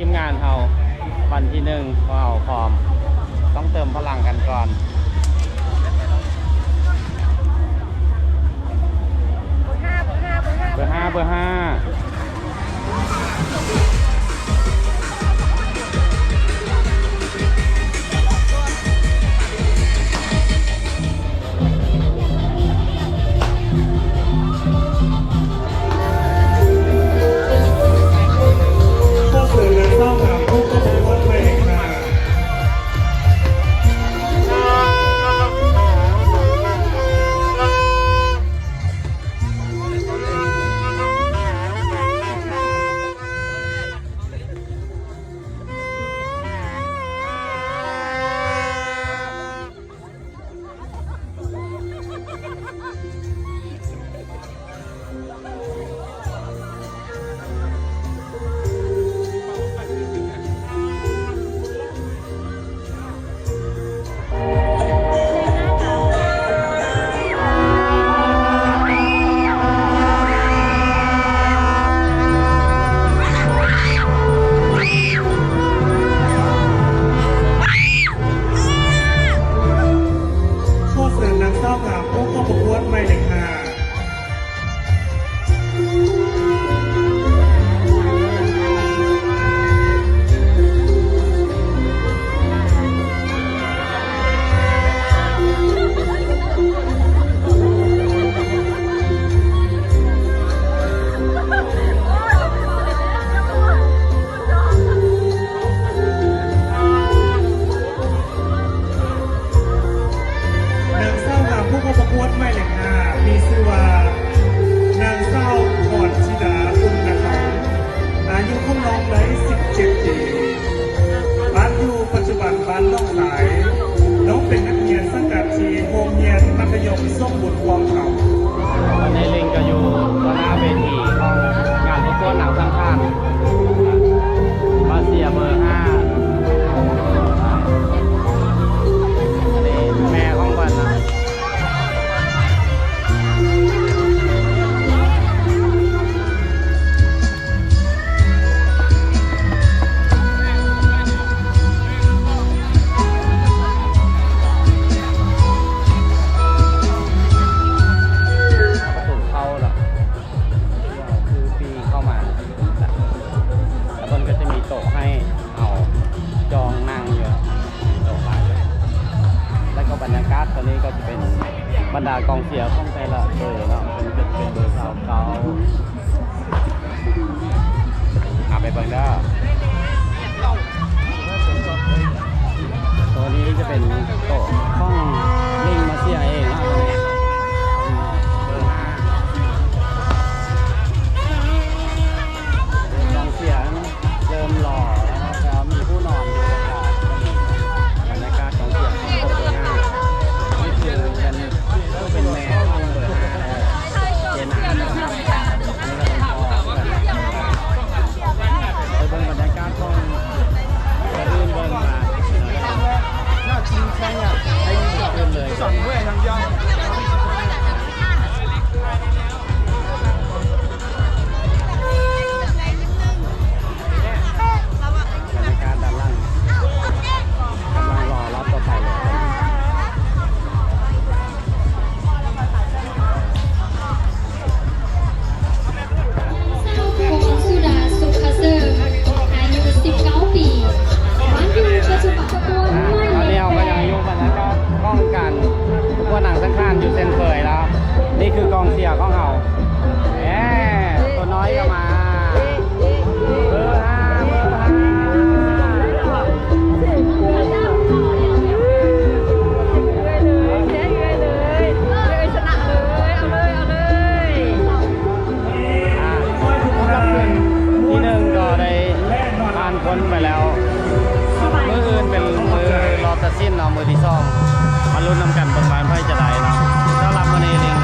ทีมงานเราวันที่หนึ่งเราพร้อมต้องเติมพลังกันก่อนเบอร์ห้าวันนี้ลิงก็อยู่ต่อหน้าเวทีของงานประกวดหนังสังขารมาเสียเบอร์5อันนี้แม่ของบ้านนะตอนนี้ก็จะเป็นบรรดากองเชียร์ของแต่ละเบอร์เนาะเป็นเบอร์สาวเก่าไปเบิ่งได้ตัวนี้จะเป็นโต๊ะห้องลิงมาเชียร์เองนะเบอร์5กองเชียร์เริ่มหล่อแล้วนะครับมีผู้นอนอยู่บรรยากาศกองเชียร์ของโต๊ะเบอร์5เป็นแม่ของเบอร์5เจนาไปเบิ่งบรรยากาศของเบอร์อื่นเบิ่งมาน่าชิงแข่งอ่ะให้ยิงเกินเลยสั่งเว้ยทางยองบรรยากาศด้านล่างกำลังรอรับต่อไปเลยอยู่เส้นเคยแล้วนี่คือกองเชียร์ของเราตัวน้อยก็มาเบอร์5ที่หนึ่งก็ได้ผ่านพ้นไปแล้วมืออื่นเป็นมือรอตัดสินเนาะมือที่2มาลุ้นนำกันบนบานไพ่จะได้เนาะสำหรับวันนี้ลิง